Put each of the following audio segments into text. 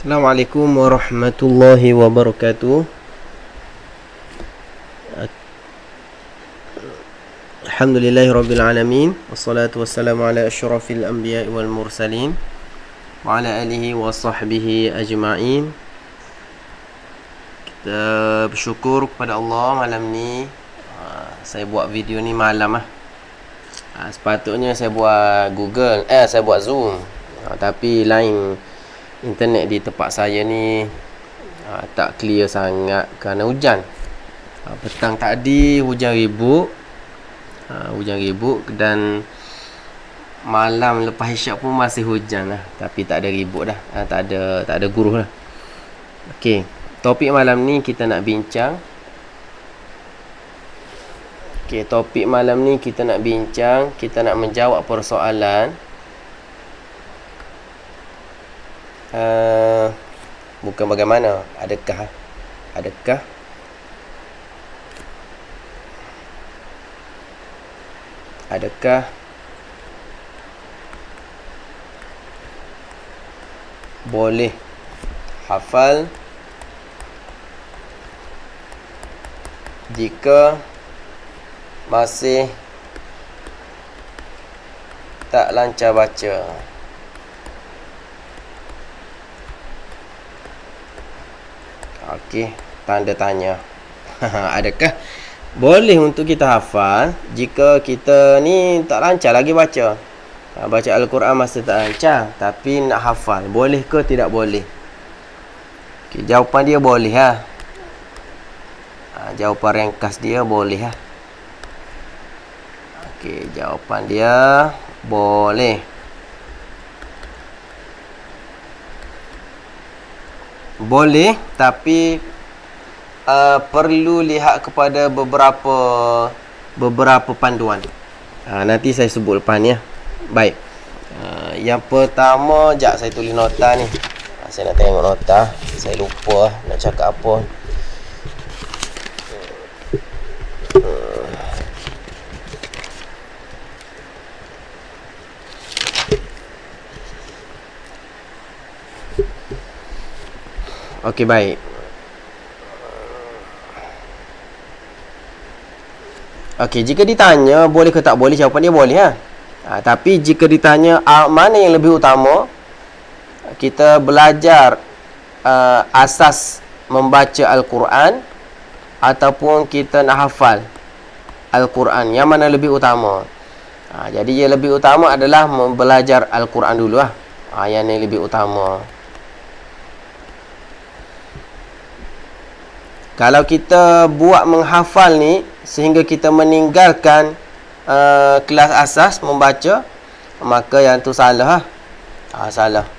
Assalamualaikum warahmatullahi wabarakatuh. Alhamdulillahirabbil alamin, wassalatu wassalamu ala asyrafil anbiya'i wal mursalin wa ala alihi wa sahbihi ajma'in. Kita bersyukur kepada Allah malam ni. Saya buat video ni malam sepatutnya saya buat saya buat Zoom. Tapi lain, internet di tempat saya ni tak clear sangat kerana hujan. Petang tadi hujan ribut, dan malam lepas isyak pun masih hujan lah. Tapi tak ada ribut dah, tak ada guruh lah. Okey, topik malam ni kita nak bincang. Kita nak menjawab persoalan bukan bagaimana, adakah boleh hafal jika masih tak lancar baca? Okey, tanda tanya. Adakah boleh untuk kita hafal jika kita ni tak lancar lagi baca? Baca Al-Quran masih tak lancar, tapi nak hafal, boleh ke tidak boleh? Okey, jawapan dia boleh jawapan ringkas dia boleh Okey, jawapan dia boleh. Boleh, tapi perlu lihat kepada beberapa panduan. Nanti saya sebut lepas ni Baik. Yang pertama, sekejap saya tulis nota ni. Saya nak tengok nota. Saya lupa nak cakap apa. Okey, baik. Okey, jika ditanya boleh ke tak boleh, jawapan dia boleh tapi jika ditanya mana yang lebih utama, kita belajar asas membaca Al-Quran ataupun kita nak hafal Al-Quran, yang mana lebih utama? Jadi yang lebih utama adalah belajar Al-Quran dulu yang lebih utama. Kalau kita buat menghafal ni sehingga kita meninggalkan kelas asas membaca, maka yang tu salah salah.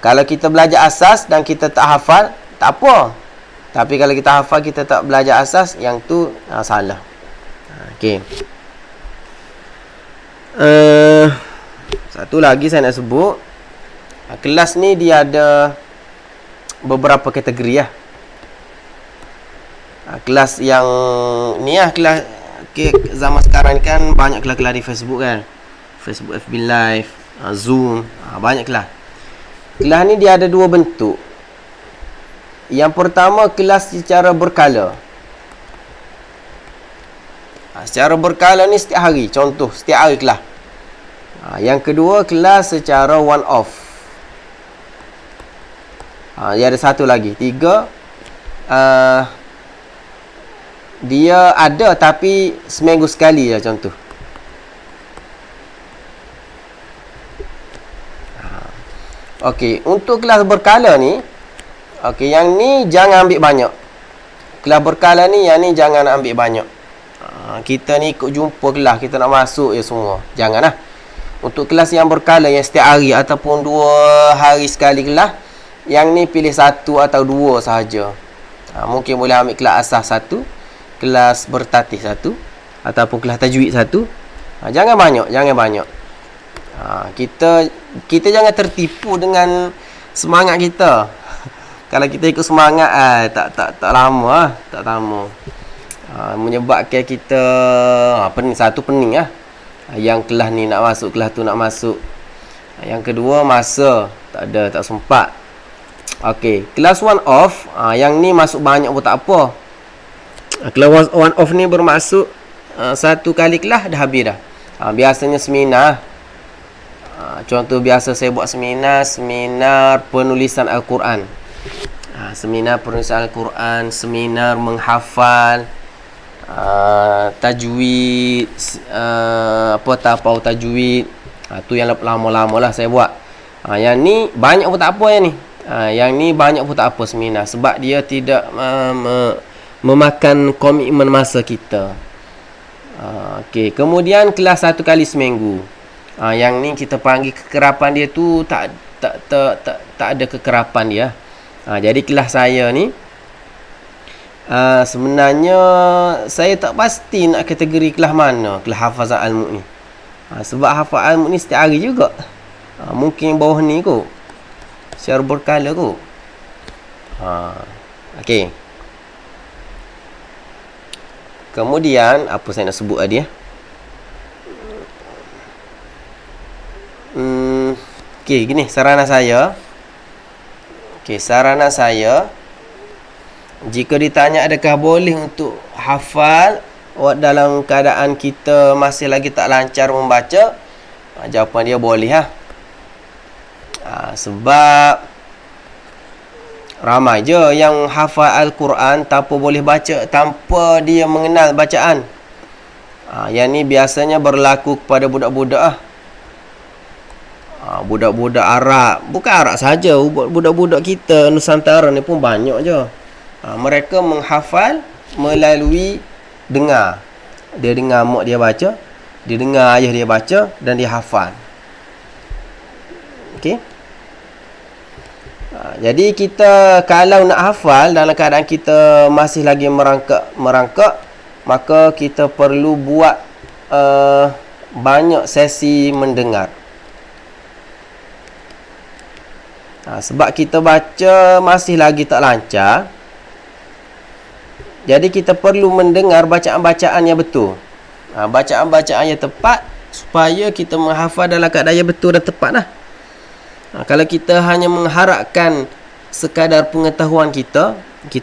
Kalau kita belajar asas dan kita tak hafal, tak apa. Tapi kalau kita hafal, kita tak belajar asas, yang tu salah. Okey. Satu lagi saya nak sebut, kelas ni dia ada beberapa kategori kelas yang ni kelas zaman sekarang ni kan banyak kelas-kelas di Facebook Facebook FB Live, Zoom, banyak kelas. Kelas ni dia ada dua bentuk. Yang pertama, kelas secara berkala. Secara berkala ni setiap hari, contoh setiap hari kelas. Yang kedua, kelas secara one off. Dia ada satu lagi, tiga. Dia ada tapi seminggu sekali contoh. Okey, untuk kelas berkala ni, yang ni jangan ambil banyak. Kelas berkala ni, yang ni jangan ambil banyak. Kita ni ikut jumpa kelas, kita nak masuk je semua. Janganlah. Untuk kelas yang berkala, yang setiap hari ataupun 2 hari sekali kelas, yang ni pilih 1 atau 2 sahaja. Mungkin boleh ambil kelas asas 1, kelas bertatih 1, ataupun kelas tajwid 1. Jangan banyak. Kita jangan tertipu dengan semangat kita. Kalau kita ikut semangat tak lama menyebabkan kita pening. Yang kelas ni nak masuk, kelas tu nak masuk. Yang kedua, masa tak sempat. Okey, kelas one off, yang ni masuk banyak pun tak apa. Kelas one off ni bermaksud satu kali kelas dah habis dah. Biasanya seminar. Contoh biasa saya buat seminar penulisan Al-Quran. Seminar penulisan Al-Quran, seminar menghafal, tajwid, tapau tajwid. Tu yang lama-lama lah saya buat. Yang ni banyak pun tak apa yang ni. Yang ni banyak pun tak apa seminar, sebab dia tidak memakan komitmen masa kita. Okey, kemudian kelas satu kali seminggu. Yang ni kita panggil kekerapan dia tu tak ada kekerapan dia. Jadi kelas saya ni sebenarnya saya tak pasti nak kategori kelas mana, kelas hafazan al-Mu'ni. Sebab hafal al-Mu'ni setiap hari juga. Mungkin bawah ni kot, secara berkala kot. Okey. Kemudian apa saya nak sebut tadi Okey, gini saranan saya. Jika ditanya adakah boleh untuk hafal dalam keadaan kita masih lagi tak lancar membaca, jawapan dia boleh sebab ramai je yang hafal Al-Quran tanpa boleh baca, tanpa dia mengenal bacaan. Yang ni biasanya berlaku kepada budak-budak budak-budak Arab. Bukan Arab saja, budak-budak kita Nusantara ni pun banyak je. Mereka menghafal melalui dengar. Dia dengar mak dia baca, dia dengar ayah dia baca, dan dia hafal. Okey. Jadi kita kalau nak hafal dalam keadaan kita masih lagi merangkak, maka kita perlu buat banyak sesi mendengar. Sebab kita baca masih lagi tak lancar, jadi kita perlu mendengar bacaan-bacaan yang betul, bacaan-bacaan yang tepat, supaya kita menghafal dalam keadaan yang betul dan tepat lah. Kalau kita hanya mengharapkan sekadar pengetahuan kita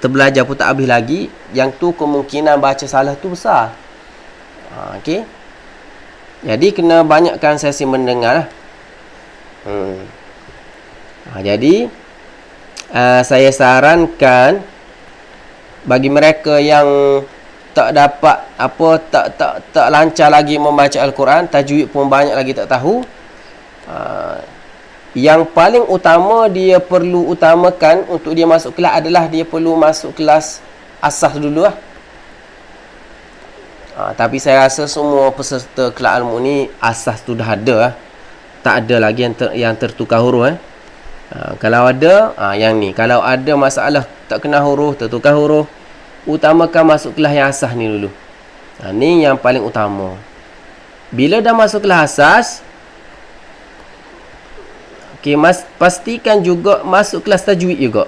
belajar pun tak habis lagi, yang tu kemungkinan baca salah tu besar. Okey. Jadi kena banyakkan sesi mendengar lah. Jadi saya sarankan bagi mereka yang tak dapat tak lancar lagi membaca Al-Quran, tajwid pun banyak lagi tak tahu, yang paling utama dia perlu utamakan untuk dia masuk kelas adalah dia perlu masuk kelas asas dulu lah. Tapi saya rasa semua peserta kelas Al-Mu'ni asas tu dah ada lah. Tak ada lagi yang tertukar huruf kalau ada yang ni, kalau ada masalah tak kena huruf, tertukar huruf, utamakan masuk kelas yang asas ni dulu. Ni yang paling utama. Bila dah masuk kelas asas, okey, pastikan juga masuk kelas tajwid juga.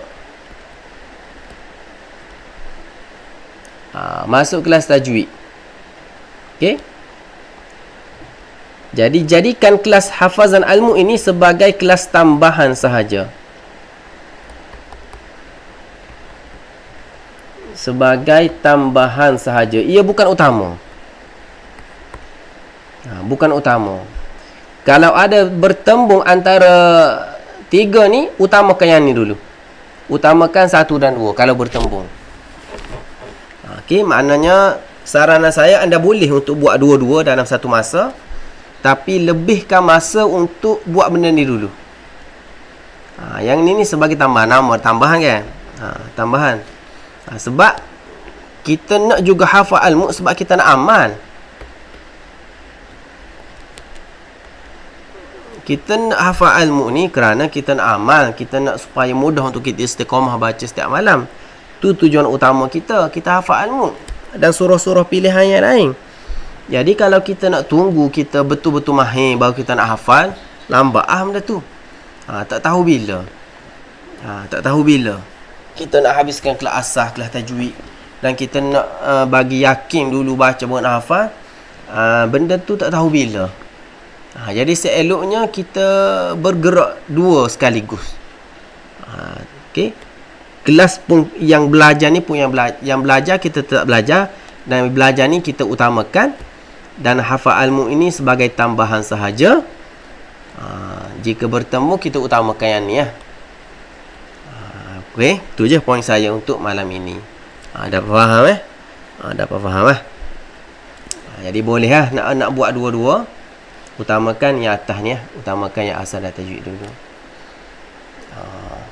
Masuk kelas tajwid. Okey. Jadi jadikan kelas hafazan ilmu ini sebagai kelas tambahan sahaja. Sebagai tambahan sahaja. Ia bukan utama. Bukan utama. Kalau ada bertembung antara tiga ni, utamakan yang ni dulu. Utamakan satu dan dua kalau bertembung. Okey, maknanya saranan saya anda boleh untuk buat dua-dua dalam satu masa, tapi lebihkan masa untuk buat benda ni dulu. Yang ni sebagai tambahan kan? Tambahan. Sebab kita nak juga hafal ilmu sebab kita nak amal. Kita nak hafal ilmu ni kerana kita nak amal, kita nak supaya mudah untuk kita istiqamah baca setiap malam. Tu tujuan utama kita hafal ilmu dan surah-surah pilihan yang lain. Jadi kalau kita nak tunggu kita betul-betul mahir baru kita nak hafal, lambat benda tu. Tak tahu bila. Kita nak habiskan kelas asas, kelas tajwid, dan kita nak bagi yakin dulu baca baru nak hafal, benda tu tak tahu bila. Jadi seeloknya kita bergerak dua sekaligus. Okey. Kelas pun yang belajar ni pun yang belajar kita tetap belajar, dan belajar ni kita utamakan, dan hafal ilmu ini sebagai tambahan sahaja. Jika bertemu kita utamakan yang ni ya. Okey, tu je poin saya untuk malam ini. Dapat faham dapat faham jadi boleh nak buat dua-dua. Utamakan yang atas ni utamakan yang asal dan tajwid dulu.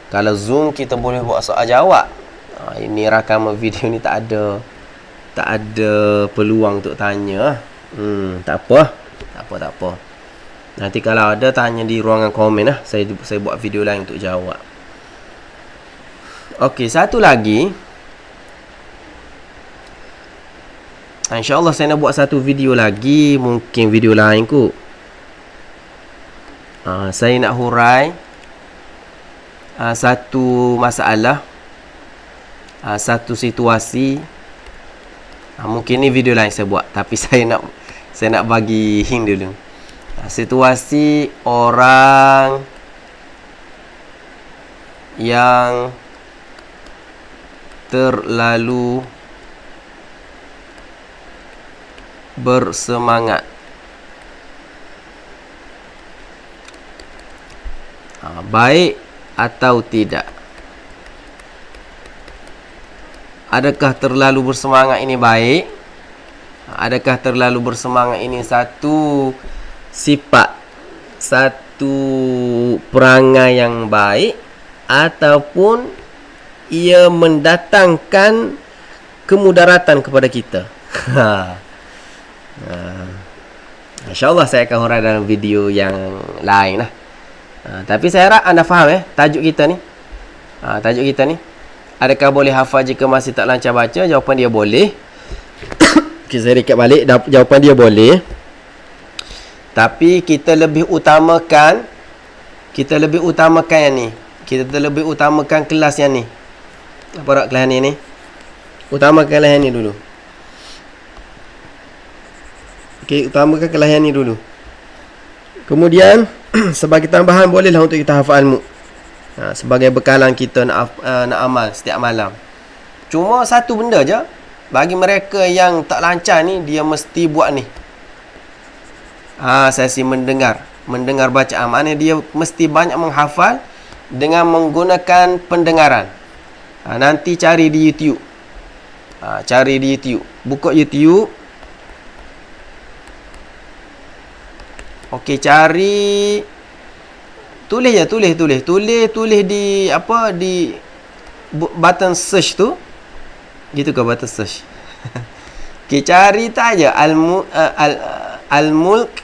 Kalau Zoom kita boleh buat soal jawab. Ini rakaman video ni tak ada peluang untuk tanya. Tak apa. Nanti kalau ada tanya di ruangan komen saya buat video lain untuk jawab. Okey, satu lagi. InsyaAllah saya nak buat satu video lagi, mungkin video lain kot. Saya nak hurai satu masalah, satu situasi. Mungkin ni video lain saya buat, tapi saya nak bagi hint dulu. Situasi orang yang terlalu bersemangat. Baik atau tidak? Adakah terlalu bersemangat ini baik? Adakah terlalu bersemangat ini satu sifat, satu perangai yang baik, ataupun ia mendatangkan kemudaratan kepada kita? InsyaAllah saya akan hurai dalam video yang lain tapi saya harap anda faham tajuk kita ni. Tajuk kita ni, adakah boleh hafal jika masih tak lancar baca? Jawapan dia boleh. Okay, saya recap balik. Jawapan dia boleh, tapi kita lebih utamakan yang ni. Kita lebih utamakan kelas yang ni. Apa kelas ni? Utamakan kelas yang ni dulu. Okey, utamakan kelas yang ni dulu. Kemudian sebagai tambahan bolehlah untuk kita hafal ilmu. Sebagai bekalan kita nak amal setiap malam. Cuma satu benda je bagi mereka yang tak lancar ni, dia mesti buat ni. Sesi mendengar bacaan. Maknanya dia mesti banyak menghafal dengan menggunakan pendengaran. Nanti cari di YouTube. Buka YouTube. Okey, cari, tulis di di button search tu. Gitu ke button search? Okey, cari tak aja Al-Mulk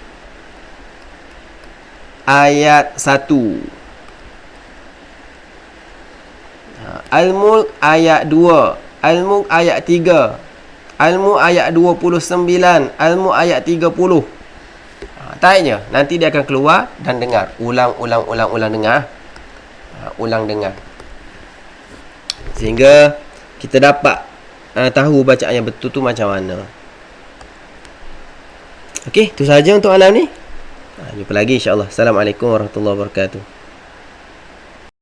ayat 1. Al-Mulk ayat 2, Al-Mulk ayat 3, Al-Mulk ayat 29, Al-Mulk ayat 30. Tak je, nanti dia akan keluar dan dengar. Ulang dengar. Ulang dengar. Sehingga kita dapat tahu bacaan yang betul tu macam mana. Okey, itu sahaja untuk malam ni. Jumpa lagi insya-Allah. Assalamualaikum warahmatullahi wabarakatuh.